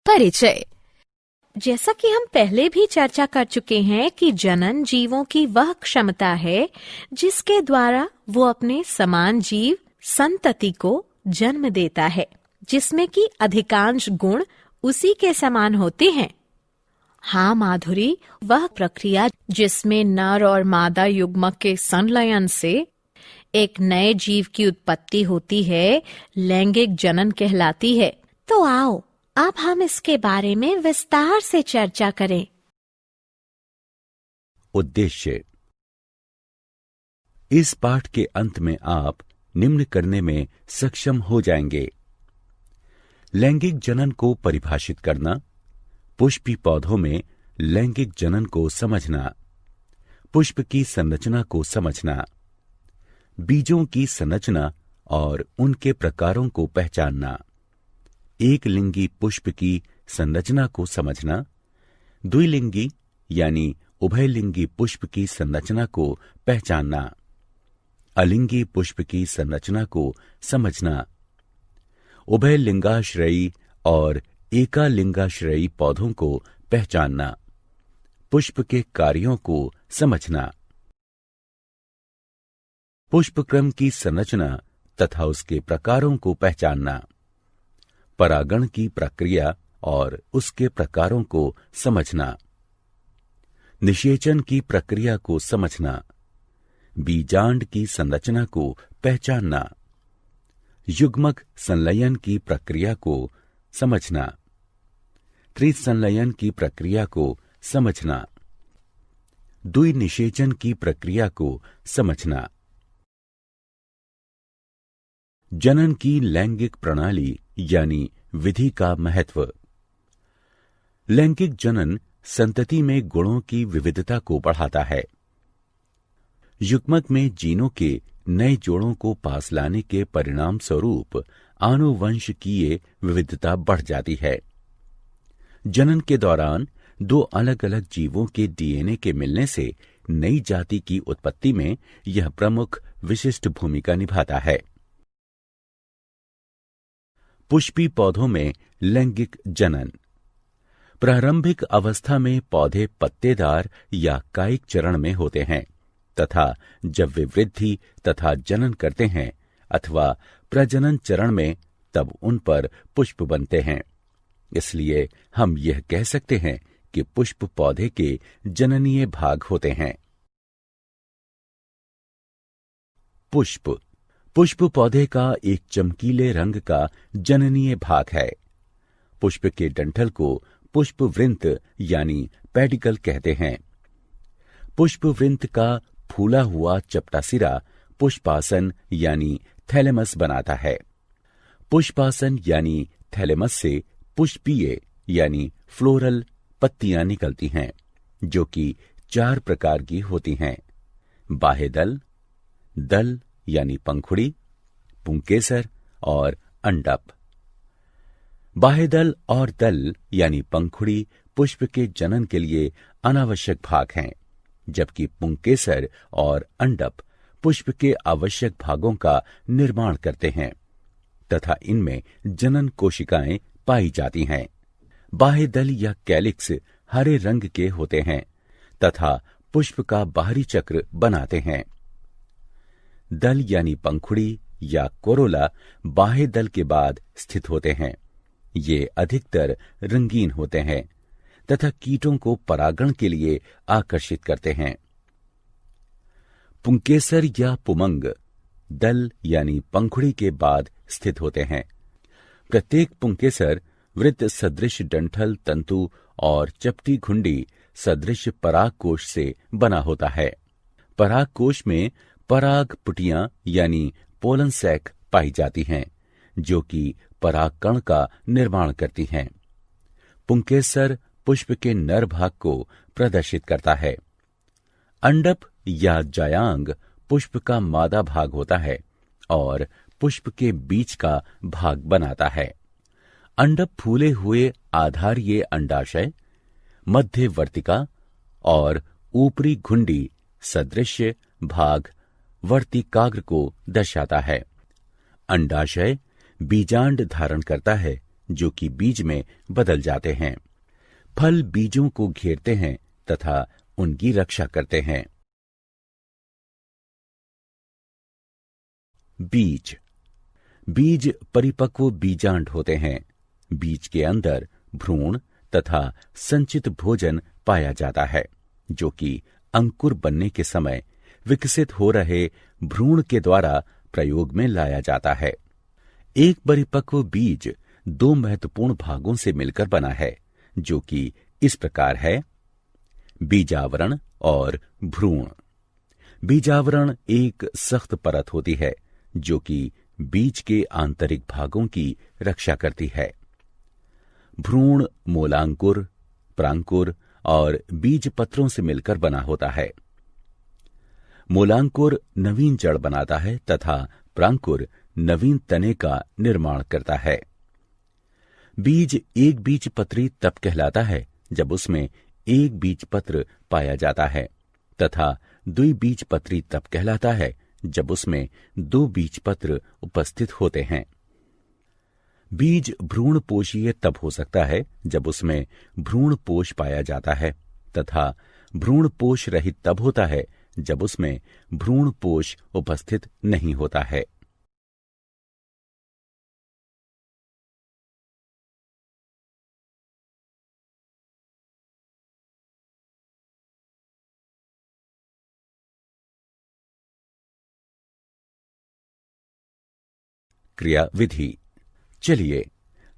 परिचय। जैसा कि हम पहले भी चर्चा कर चुके हैं कि जनन जीवों की वह क्षमता है जिसके द्वारा वो अपने समान जीव संतति को जन्म देता है, जिसमें कि अधिकांश गुण उसी के समान होते हैं। हाँ माधुरी, वह प्रक्रिया जिसमें नर और मादा युग्मक के संलयन से एक नए जीव की उत्पत्ति होती है, लैंगिक जनन कहलाती है। तो आओ अब हम इसके बारे में विस्तार से चर्चा करें। उद्देश्य। इस पाठ के अंत में आप निम्न करने में सक्षम हो जाएंगे: लैंगिक जनन को परिभाषित करना, पुष्पी पौधों में लैंगिक जनन को समझना, पुष्प की संरचना को समझना, बीजों की संरचना और उनके प्रकारों को पहचानना, एक लिंगी पुष्प की संरचना को समझना, द्विलिंगी यानी उभयलिंगी पुष्प की संरचना को पहचानना, अलिंगी पुष्प की संरचना को समझना, उभयलिंगाश्रयी और एकालिंगाश्रयी पौधों को पहचानना, पुष्प के कार्यों को समझना, पुष्पक्रम की संरचना तथा उसके प्रकारों को पहचानना, परागण की प्रक्रिया और उसके प्रकारों को समझना, निषेचन की प्रक्रिया को समझना, बीजांड की संरचना को पहचानना, युग्मक संलयन की प्रक्रिया को समझना, त्रिसंलयन की प्रक्रिया को समझना, द्विनिषेचन की प्रक्रिया को समझना। जनन की लैंगिक प्रणाली यानी विधि का महत्व। लैंगिक जनन संतति में गुणों की विविधता को बढ़ाता है। युग्मक में जीनों के नए जोड़ों को पास लाने के परिणाम स्वरूप आनुवंशिकीय विविधता बढ़ जाती है। जनन के दौरान दो अलग अलग जीवों के डीएनए के मिलने से नई जाति की उत्पत्ति में यह प्रमुख विशिष्ट भूमिका निभाता है। पुष्पी पौधों में लैंगिक जनन। प्रारंभिक अवस्था में पौधे पत्तेदार या कायिक चरण में होते हैं तथा जब वे वृद्धि तथा जनन करते हैं अथवा प्रजनन चरण में तब उन पर पुष्प बनते हैं। इसलिए हम यह कह सकते हैं कि पुष्प पौधे के जननीय भाग होते हैं। पुष्प। पुष्प पौधे का एक चमकीले रंग का जननीय भाग है। पुष्प के डंठल को पुष्पवृंत यानी पेडिकल कहते हैं। पुष्पवृंत का फूला हुआ चपटा सिरा पुष्पासन यानी थैलेमस बनाता है। पुष्पासन यानी थैलेमस से पुष्पीय यानी फ्लोरल पत्तियां निकलती हैं, जो कि 4 प्रकार की होती हैं: बाह्यदल, दल यानी पंखुड़ी, पुंकेसर और अंडप। बाह्यदल और दल यानी पंखुड़ी पुष्प के जनन के लिए अनावश्यक भाग हैं, जबकि पुंकेसर और अंडप पुष्प के आवश्यक भागों का निर्माण करते हैं तथा इनमें जनन कोशिकाएं पाई जाती हैं। बाह्यदल या कैलिक्स हरे रंग के होते हैं तथा पुष्प का बाहरी चक्र बनाते हैं। दल यानी पंखुड़ी या कोरोला बाह्य दल के बाद स्थित होते हैं। ये अधिकतर रंगीन होते हैं तथा कीटों को परागण के लिए आकर्षित करते हैं। पुंकेसर या पुमंग दल यानी पंखुड़ी के बाद स्थित होते हैं। प्रत्येक पुंकेसर वृत्त सदृश डंठल तंतु और चपटी घुंडी सदृश परागकोश से बना होता है। परागकोश में पराग पुटियां यानी पोलन सैक पाई जाती हैं, जो कि परागकण का निर्माण करती हैं। पुंकेसर पुष्प के नर भाग को प्रदर्शित करता है। अंडप या जायांग पुष्प का मादा भाग होता है और पुष्प के बीच का भाग बनाता है। अंडप फूले हुए आधारीय अंडाशय, मध्यवर्तिका और ऊपरी घुंडी सदृश भाग वर्तिकाग्र को दर्शाता है। अंडाशय बीजांड धारण करता है जो कि बीज में बदल जाते हैं। फल बीजों को घेरते हैं तथा उनकी रक्षा करते हैं। बीज बीज परिपक्व बीजांड होते हैं। बीज के अंदर भ्रूण तथा संचित भोजन पाया जाता है, जो कि अंकुर बनने के समय विकसित हो रहे भ्रूण के द्वारा प्रयोग में लाया जाता है। एक परिपक्व बीज दो महत्वपूर्ण भागों से मिलकर बना है, जो कि इस प्रकार है: बीजावरण और भ्रूण। बीजावरण एक सख्त परत होती है जो कि बीज के आंतरिक भागों की रक्षा करती है। भ्रूण मूलांकुर, प्रांकुर और बीज पत्रों से मिलकर बना होता है। मूलांकुर नवीन जड़ बनाता है तथा प्रांकुर नवीन तने का निर्माण करता है। बीज एक बीज पत्री तब कहलाता है जब उसमें एक बीज पत्र पाया जाता है तथा द्विबीज पत्री तब कहलाता है जब उसमें दो बीज पत्र उपस्थित होते हैं। बीज भ्रूण पोषीय तब हो सकता है जब उसमें भ्रूण पोष पाया जाता है तथा भ्रूण पोष रहित तब होता है जब उसमें भ्रूण पोष उपस्थित नहीं होता है। क्रिया विधि। चलिए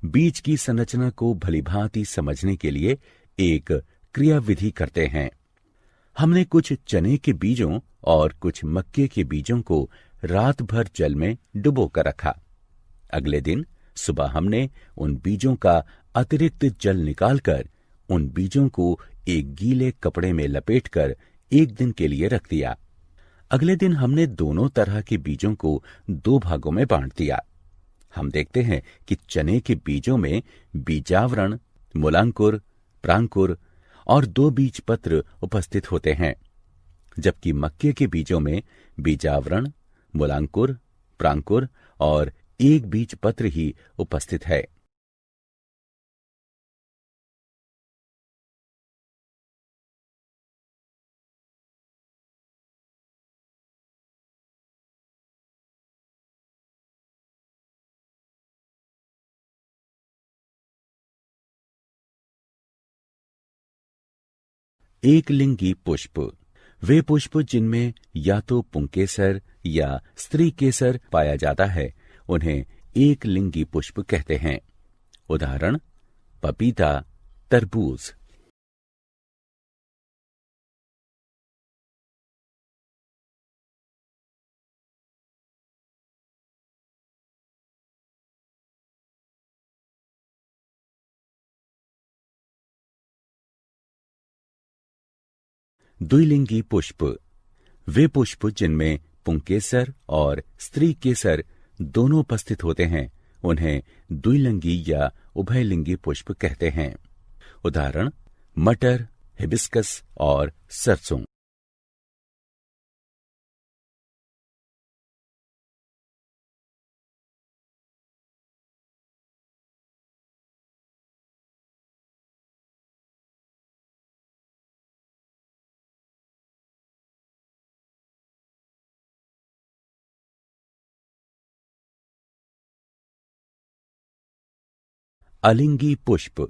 बीज की संरचना को भलीभांति समझने के लिए एक क्रिया विधि करते हैं। हमने कुछ चने के बीजों और कुछ मक्के के बीजों को रात भर जल में डुबो कर रखा। अगले दिन सुबह हमने उन बीजों का अतिरिक्त जल निकालकर उन बीजों को एक गीले कपड़े में लपेटकर एक दिन के लिए रख दिया। अगले दिन हमने दोनों तरह के बीजों को दो भागों में बांट दिया। हम देखते हैं कि चने के बीजों में बीजावरण, मूलांकुर, प्रांकुर और दो बीज पत्र उपस्थित होते हैं, जबकि मक्के के बीजों में बीजावरण, मूलांकुर, प्रांकुर और एक बीज पत्र ही उपस्थित है। एक लिंगी पुष्प वे पुष्प जिनमें या तो पुंकेसर या स्त्री केसर पाया जाता है, उन्हें एक लिंगी पुष्प कहते हैं। उदाहरण: पपीता, तरबूज। द्विलिंगी पुष्प वे पुष्प जिनमें पुंकेसर और स्त्री केसर दोनों उपस्थित होते हैं, उन्हें द्विलिंगी या उभयलिंगी पुष्प कहते हैं। उदाहरण: मटर, हिबिस्कस और सरसों। अलिंगी पुष्प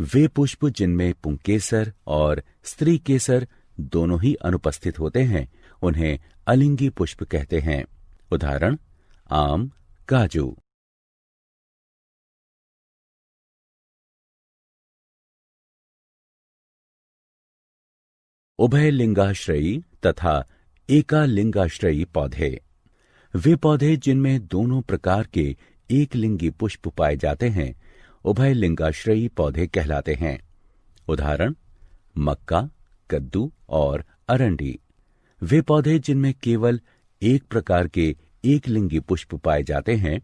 वे पुष्प जिनमें पुंकेसर और स्त्री केसर दोनों ही अनुपस्थित होते हैं, उन्हें अलिंगी पुष्प कहते हैं। उदाहरण: आम, काजू। उभयलिंगाश्रयी तथा एकालिंगाश्रयी पौधे वे पौधे जिनमें दोनों प्रकार के एक लिंगी पुष्प पाए जाते हैं, उभयलिंगाश्रयी पौधे कहलाते हैं। उदाहरण: मक्का, कद्दू और अरंडी। वे पौधे जिनमें केवल एक प्रकार के एक लिंगी पुष्प पाए जाते हैं,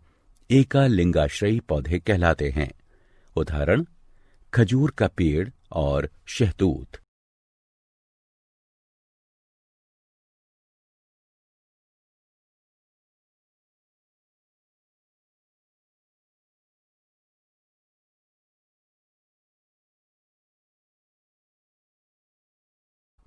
एकालिंगाश्रयी पौधे कहलाते हैं। उदाहरण: खजूर का पेड़ और शहतूत।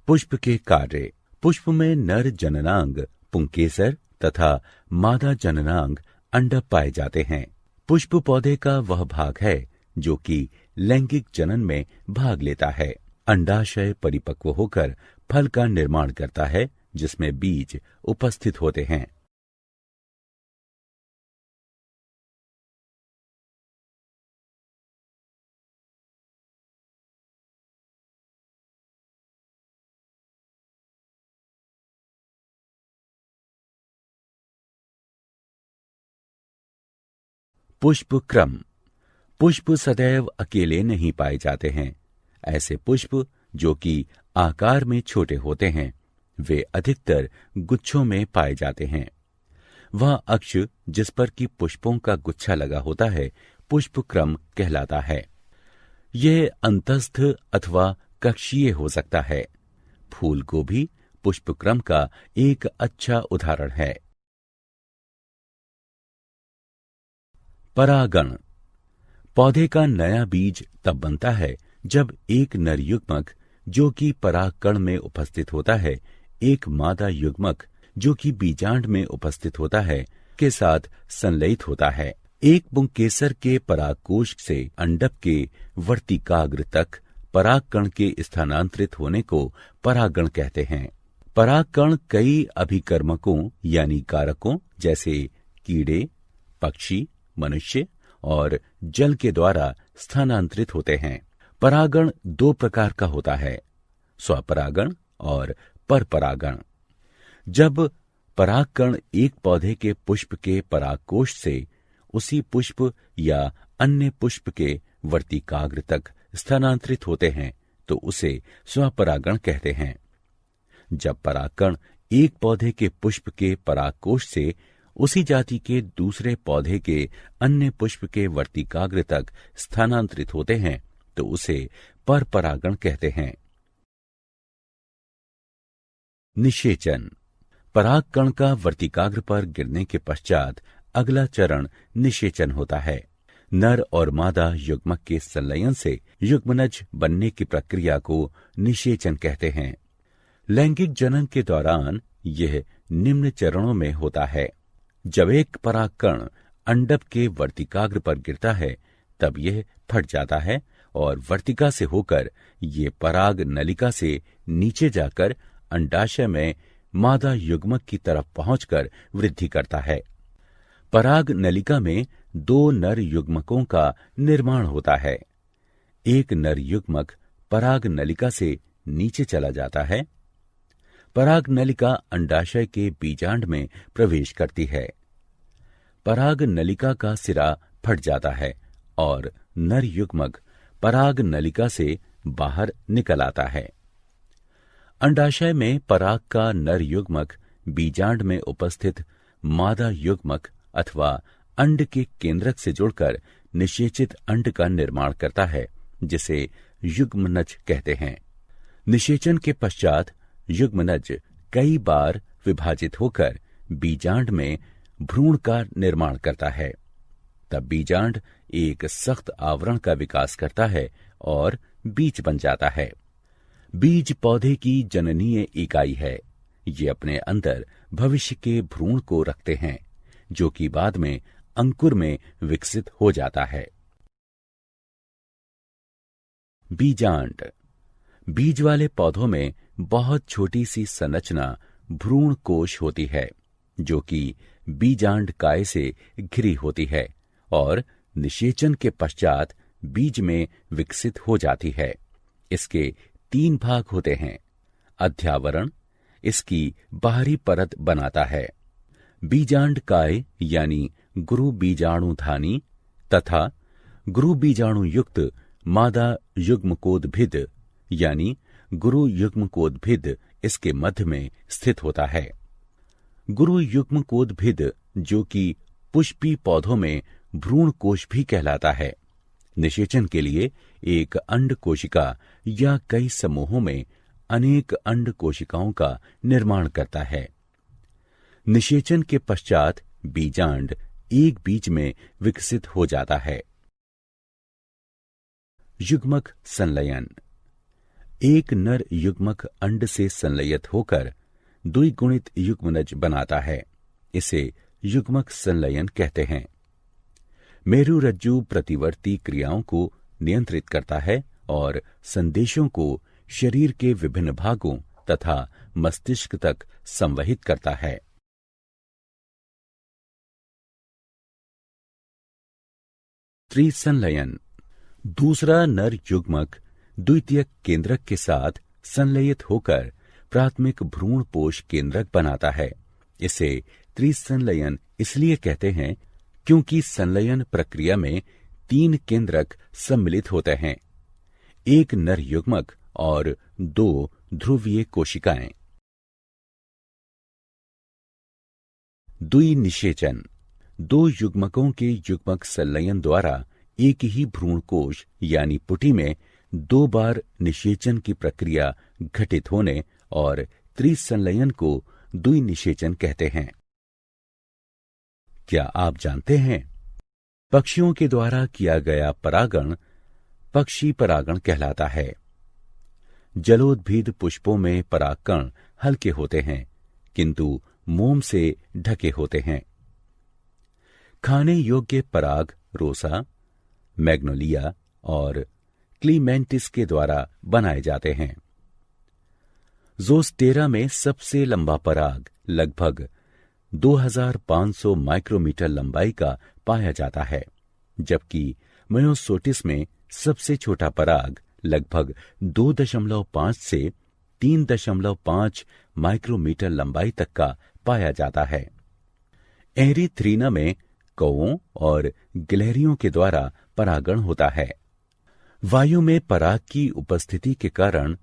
पुष्प के कार्य। पुष्प में नर जननांग पुंकेसर तथा मादा जननांग अंडक पाए जाते हैं। पुष्प पौधे का वह भाग है जो कि लैंगिक जनन में भाग लेता है। अंडाशय परिपक्व होकर फल का निर्माण करता है जिसमें बीज उपस्थित होते हैं। पुष्प क्रम। पुष्प सदैव अकेले नहीं पाए जाते हैं। ऐसे पुष्प जो कि आकार में छोटे होते हैं वे अधिकतर गुच्छों में पाए जाते हैं। वह अक्ष जिस पर कि पुष्पों का गुच्छा लगा होता है पुष्प क्रम कहलाता है। यह अंतस्थ अथवा कक्षीय हो सकता है। फूल गोभी पुष्प क्रम का एक अच्छा उदाहरण है। परागण। पौधे का नया बीज तब बनता है जब एक नर युग्मक जो कि परागकण में उपस्थित होता है एक मादा युग्मक जो कि बीजांड में उपस्थित होता है के साथ संलयित होता है। एक पुंकेसर के परागकोश से अंडक के वर्तिकाग्र तक परागकण के स्थानांतरित होने को परागण कहते हैं। परागकण कई अभिकर्मकों यानी कारकों जैसे कीड़े, पक्षी, मनुष्य और जल के द्वारा स्थानांतरित होते हैं। परागण दो प्रकार का होता है, स्वपरागण और परपरागण। जब परागकण एक पौधे के पुष्प के परागकोश से उसी पुष्प या अन्य पुष्प के वर्तिकाग्र तक स्थानांतरित होते हैं तो उसे स्वपरागण कहते हैं। जब परागकण एक पौधे के पुष्प के परागकोश से उसी जाति के दूसरे पौधे के अन्य पुष्प के वर्तिकाग्र तक स्थानांतरित होते हैं तो उसे परपरागण कहते हैं। निषेचन। परागकण का वर्तिकाग्र पर गिरने के पश्चात अगला चरण निषेचन होता है। नर और मादा युग्मक के संलयन से युग्मनज बनने की प्रक्रिया को निषेचन कहते हैं। लैंगिक जनन के दौरान यह निम्न चरणों में होता है। जब एक परागकण अंडक के वर्तिकाग्र पर गिरता है तब यह फट जाता है और वर्तिका से होकर ये पराग नलिका से नीचे जाकर अंडाशय में मादा युग्मक की तरफ पहुंचकर वृद्धि करता है। पराग नलिका में दो नर युग्मकों का निर्माण होता है। एक नर युग्मक पराग नलिका से नीचे चला जाता है। पराग नलिका अंडाशय के बीजांड में प्रवेश करती है। पराग नलिका का सिरा फट जाता है और नर युग्मक पराग नलिका से बाहर निकल आता है। अंडाशय में पराग का नर युग्मक बीजांड में उपस्थित मादा युग्मक अथवा अंड के केंद्रक से जुड़कर निषेचित अंड का निर्माण करता है जिसे युग्मनज कहते हैं। निषेचन के पश्चात युग्मनज कई बार विभाजित होकर बीजांड में भ्रूण का निर्माण करता है। तब बीजांड एक सख्त आवरण का विकास करता है और बीज बन जाता है। बीज पौधे की जननीय इकाई है। ये अपने अंदर भविष्य के भ्रूण को रखते हैं जो कि बाद में अंकुर में विकसित हो जाता है। बीजांड। बीज वाले पौधों में बहुत छोटी सी संरचना भ्रूण कोश होती है जो कि बीजांड काय से घिरी होती है और निषेचन के पश्चात बीज में विकसित हो जाती है। इसके 3 भाग होते हैं। अध्यावरण इसकी बाहरी परत बनाता है। बीजांड काय यानी गुरु बीजाणुधानी तथा गुरु बीजाणु युक्त मादा युग्मकोद्भिद यानी गुरु युग्मकोद्भिद इसके मध्य में स्थित होता है। गुरु युग्मकोद्भिद जो कि पुष्पी पौधों में भ्रूण कोश भी कहलाता है, निषेचन के लिए एक अंड कोशिका या कई समूहों में अनेक अंड कोशिकाओं का निर्माण करता है। निषेचन के पश्चात बीजांड एक बीज में विकसित हो जाता है। युग्मक संलयन। एक नर युग्मक अंड से संलयित होकर द्विगुणित युग्मनज बनाता है। इसे युग्मक संलयन कहते हैं। मेरुरज्जु प्रतिवर्ती क्रियाओं को नियंत्रित करता है और संदेशों को शरीर के विभिन्न भागों तथा मस्तिष्क तक संवहित करता है। त्रिसंलयन। दूसरा नर युग्मक द्वितीयक केंद्रक के साथ संलयित होकर प्राथमिक भ्रूणपोष केंद्रक बनाता है। इसे त्रिसंलयन इसलिए कहते हैं क्योंकि संलयन प्रक्रिया में 3 केंद्रक सम्मिलित होते हैं, एक नर युग्मक और 2 ध्रुवीय कोशिकाएं। द्विनिषेचन। 2 युग्मकों के युग्मक संलयन द्वारा एक ही भ्रूणकोश यानी पुटी में 2 बार निषेचन की प्रक्रिया घटित होने और त्रिसंलयन को द्विनिषेचन कहते हैं। क्या आप जानते हैं पक्षियों के द्वारा किया गया परागण पक्षी परागण कहलाता है। जलोद्भिद पुष्पों में परागकण हल्के होते हैं किंतु मोम से ढके होते हैं। खाने योग्य पराग रोसा, मैग्नोलिया और क्लीमेंटिस के द्वारा बनाए जाते हैं। ज़ोस्टेरा में सबसे लंबा पराग लगभग 2500 माइक्रोमीटर लंबाई का पाया जाता है, जबकि मयोसोटिस में सबसे छोटा पराग लगभग 2.5 से 3.5 माइक्रोमीटर लंबाई तक का पाया जाता है। एरिथ्रीना में कौओं और गिलहरियों के द्वारा परागण होता है। वायु में पराग की उपस्थिति के कारण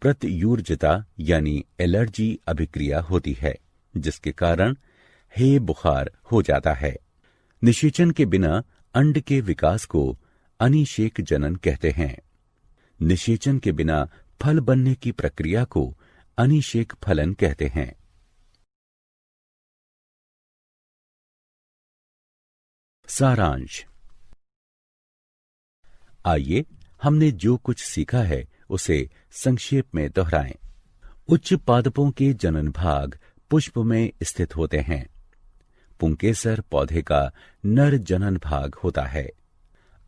प्रत्यूर्जिता यानी एलर्जी अभिक्रिया होती है, जिसके कारण हे बुखार हो जाता है। निषेचन के बिना अंड के विकास को अनिषेक जनन कहते हैं। निषेचन के बिना फल बनने की प्रक्रिया को अनिषेक फलन कहते हैं। सारांश। आइए हमने जो कुछ सीखा है उसे संक्षेप में दोहराएं। उच्च पादपों के जनन भाग पुष्प में स्थित होते हैं। पुंकेसर पौधे का नर जनन भाग होता है।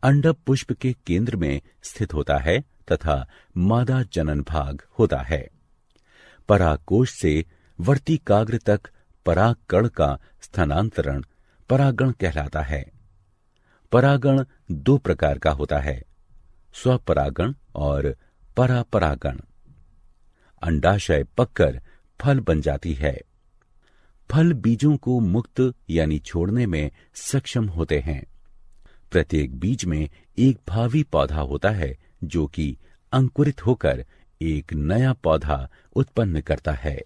अंडक पुष्प के केंद्र में स्थित होता है तथा मादा जनन भाग होता है। परागकोश से वर्तिकाग्र तक परागकण का स्थानांतरण परागण कहलाता है। परागण 2 प्रकार का होता है, स्वपरागण और परापरागण। अंडाशय पककर फल बन जाती है। फल बीजों को मुक्त यानी छोड़ने में सक्षम होते हैं। प्रत्येक बीज में एक भावी पौधा होता है जो कि अंकुरित होकर एक नया पौधा उत्पन्न करता है।